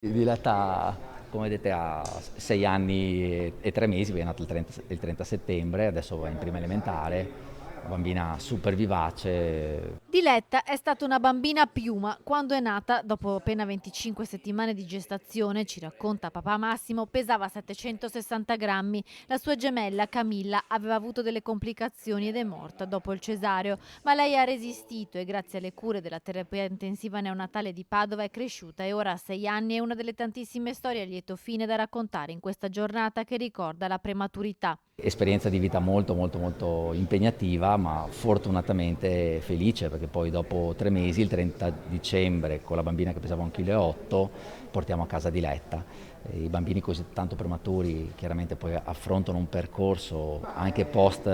Diletta, come vedete, ha 6 anni e 3 mesi, perché è nata il 30 settembre, adesso va in prima elementare, una bambina super vivace. Diletta è stata una bambina piuma. Quando è nata, dopo appena 25 settimane di gestazione, ci racconta papà Massimo, pesava 760 grammi. La sua gemella Camilla aveva avuto delle complicazioni ed è morta dopo il cesareo, ma lei ha resistito e grazie alle cure della terapia intensiva neonatale di Padova è cresciuta e ora ha 6 anni. È una delle tantissime storie a lieto fine da raccontare in questa giornata che ricorda la prematurità. Esperienza di vita molto molto molto impegnativa, ma fortunatamente felice, perché poi dopo 3 mesi, il 30 dicembre, con la bambina che pesava 1,8 kg, portiamo a casa Diletta. I bambini così tanto prematuri chiaramente poi affrontano un percorso anche post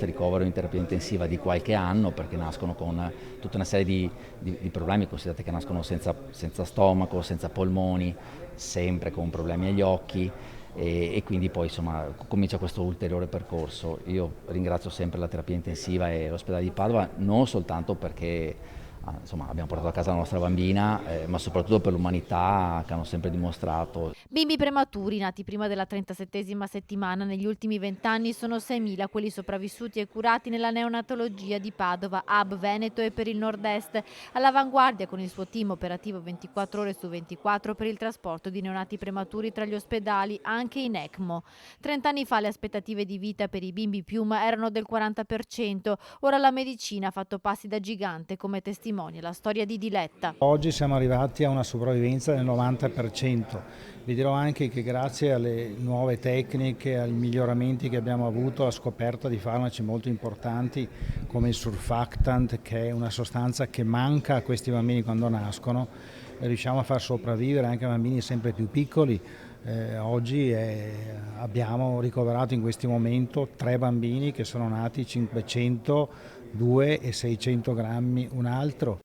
ricovero in terapia intensiva di qualche anno, perché nascono con tutta una serie di problemi. Considerate che nascono senza stomaco, senza polmoni, sempre con problemi agli occhi, e quindi poi insomma comincia questo ulteriore percorso. Io ringrazio sempre la terapia intensiva e l'ospedale di Padova, non soltanto perché insomma, abbiamo portato a casa la nostra bambina, ma soprattutto per l'umanità che hanno sempre dimostrato. Bimbi prematuri nati prima della 37esima settimana negli ultimi 20 anni sono 6.000 quelli sopravvissuti e curati nella neonatologia di Padova, Hub Veneto e per il Nord-Est, all'avanguardia con il suo team operativo 24 ore su 24 per il trasporto di neonati prematuri tra gli ospedali, anche in ECMO. 30 anni fa le aspettative di vita per i bimbi piuma erano del 40%, ora la medicina ha fatto passi da gigante, come testimonia la storia di Diletta. Oggi siamo arrivati a una sopravvivenza del 90%. Vi dirò anche che grazie alle nuove tecniche, ai miglioramenti che abbiamo avuto, alla scoperta di farmaci molto importanti come il surfactant, che è una sostanza che manca a questi bambini quando nascono, riusciamo a far sopravvivere anche bambini sempre più piccoli. Oggi abbiamo ricoverato in questo momento 3 bambini che sono nati 500, 2 e 600 grammi un altro.